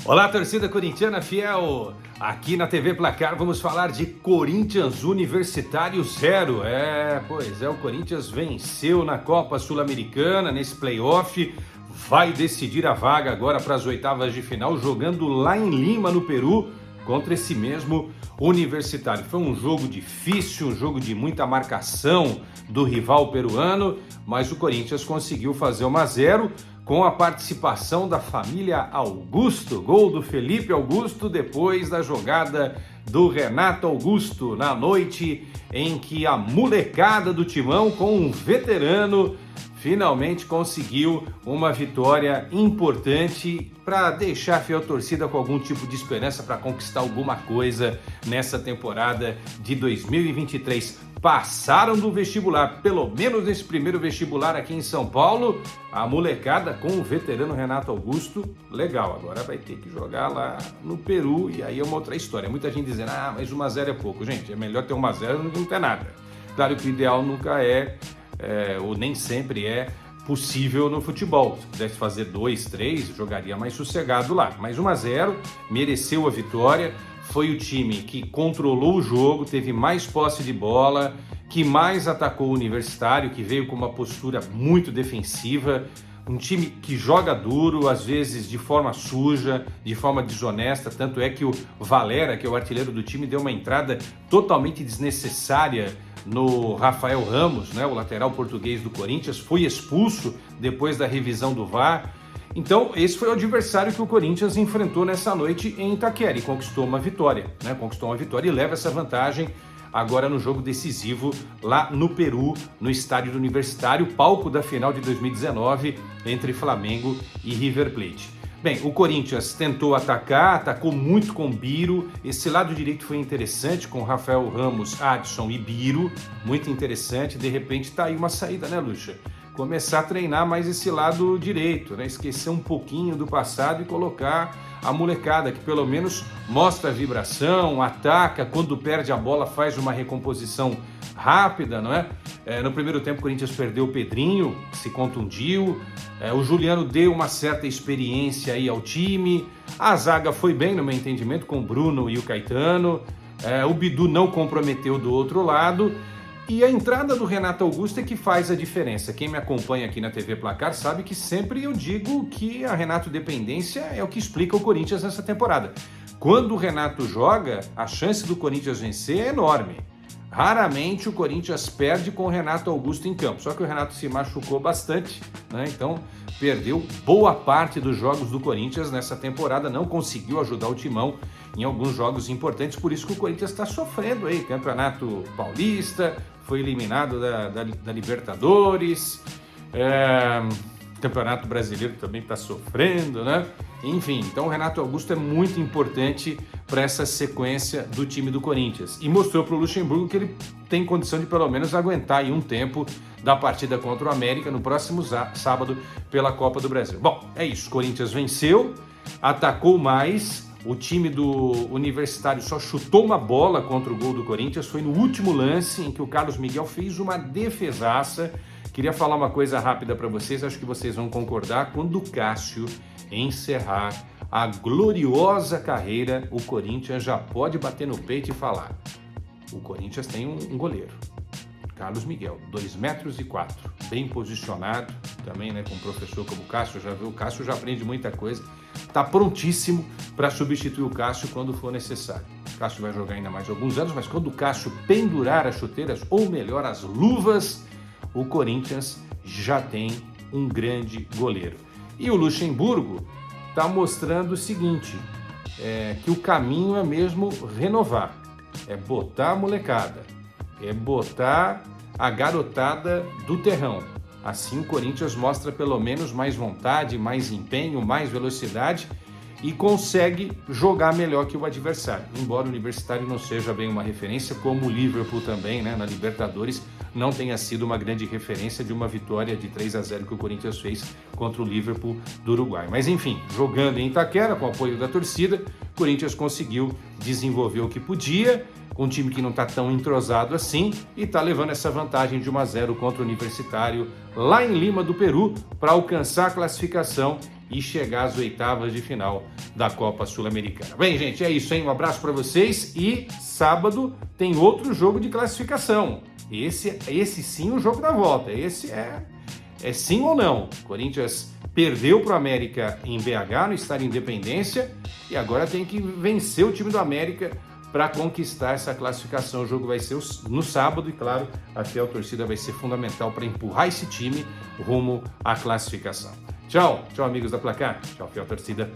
Olá, torcida corintiana fiel! Aqui na TV Placar vamos falar de Corinthians Universitário 0. O Corinthians venceu na Copa Sul-Americana, nesse playoff, vai decidir a vaga agora para as oitavas de final, jogando lá em Lima, no Peru, contra esse mesmo Universitário. Foi um jogo difícil, um jogo de muita marcação do rival peruano, mas o Corinthians conseguiu fazer 1-0 com a participação da família Augusto, gol do Felipe Augusto depois da jogada do Renato Augusto, na noite em que a molecada do Timão com um veterano finalmente conseguiu uma vitória importante para deixar a fiel torcida com algum tipo de esperança para conquistar alguma coisa nessa temporada de 2023. Passaram do vestibular, pelo menos nesse primeiro vestibular aqui em São Paulo, a molecada com o veterano Renato Augusto, legal, agora vai ter que jogar lá no Peru e aí é uma outra história. Muita gente dizendo, mas 1-0 é pouco. Gente, é melhor ter 1-0 do que não ter nada. Claro que o ideal nunca ou nem sempre é possível no futebol. Se pudesse fazer 2, 3, jogaria mais sossegado lá. Mas 1-0, mereceu a vitória. Foi o time que controlou o jogo, teve mais posse de bola, que mais atacou o Universitário, que veio com uma postura muito defensiva. Um time que joga duro, às vezes de forma suja, de forma desonesta. Tanto é que o Valera, que é o artilheiro do time, deu uma entrada totalmente desnecessária no Rafael Ramos, né, o lateral português do Corinthians, foi expulso depois da revisão do VAR. Então, esse foi o adversário que o Corinthians enfrentou nessa noite em Itaquera e conquistou uma vitória, e leva essa vantagem agora no jogo decisivo lá no Peru, no estádio do Universitário, palco da final de 2019 entre Flamengo e River Plate. Bem, o Corinthians tentou atacar, atacou muito com Biro. Esse lado direito foi interessante com Rafael Ramos, Adson e Biro, muito interessante. De repente tá aí uma saída, né, Lucha? Começar a treinar mais esse lado direito, né? Esquecer um pouquinho do passado e colocar a molecada que pelo menos mostra a vibração, ataca, quando perde a bola faz uma recomposição rápida, não é? No primeiro tempo o Corinthians perdeu o Pedrinho, se contundiu, o Juliano deu uma certa experiência aí ao time, a zaga foi bem no meu entendimento com o Bruno e o Caetano, o Bidu não comprometeu do outro lado. E a entrada do Renato Augusto é que faz a diferença. Quem me acompanha aqui na TV Placar sabe que sempre eu digo que a Renato dependência é o que explica o Corinthians nessa temporada. Quando o Renato joga, a chance do Corinthians vencer é enorme. Raramente o Corinthians perde com o Renato Augusto em campo. Só que o Renato se machucou bastante, né? Então perdeu boa parte dos jogos do Corinthians nessa temporada. Não conseguiu ajudar o Timão em alguns jogos importantes. Por isso que o Corinthians está sofrendo aí. Campeonato Paulista, foi eliminado da Libertadores. Campeonato Brasileiro também está sofrendo, né? Enfim, então o Renato Augusto é muito importante para essa sequência do time do Corinthians. E mostrou para o Luxemburgo que ele tem condição de pelo menos aguentar aí um tempo da partida contra o América no próximo sábado pela Copa do Brasil. Bom, é isso. Corinthians venceu, atacou mais. O time do Universitário só chutou uma bola contra o gol do Corinthians. Foi no último lance em que o Carlos Miguel fez uma defesaça. Queria falar uma coisa rápida para vocês, acho que vocês vão concordar. Quando o Cássio encerrar a gloriosa carreira, o Corinthians já pode bater no peito e falar: o Corinthians tem um goleiro, Carlos Miguel, 2,4 metros, bem posicionado, também, né, com um professor como o Cássio, o Cássio já aprende muita coisa, está prontíssimo para substituir o Cássio quando for necessário. O Cássio vai jogar ainda mais alguns anos, mas quando o Cássio pendurar as chuteiras, ou melhor, as luvas, o Corinthians já tem um grande goleiro. E o Luxemburgo está mostrando o seguinte, que o caminho é mesmo renovar, é botar a molecada, é botar a garotada do terrão. Assim o Corinthians mostra pelo menos mais vontade, mais empenho, mais velocidade e consegue jogar melhor que o adversário. Embora o Universitário não seja bem uma referência, como o Liverpool também, né, na Libertadores, não tenha sido uma grande referência de uma vitória de 3-0 que o Corinthians fez contra o Liverpool do Uruguai. Mas enfim, jogando em Itaquera, com o apoio da torcida, o Corinthians conseguiu desenvolver o que podia, com um time que não está tão entrosado assim, e está levando essa vantagem de 1-0 contra o Universitário lá em Lima do Peru, para alcançar a classificação e chegar às oitavas de final da Copa Sul-Americana. Bem, gente, é isso, hein? Um abraço para vocês e sábado tem outro jogo de classificação. Esse sim o jogo da volta. Esse é sim ou não. Corinthians perdeu para o América em BH, no Estádio Independência, e agora tem que vencer o time do América para conquistar essa classificação. O jogo vai ser no sábado e, claro, a fiel torcida vai ser fundamental para empurrar esse time rumo à classificação. Tchau, tchau amigos da Placar, tchau fiel torcida.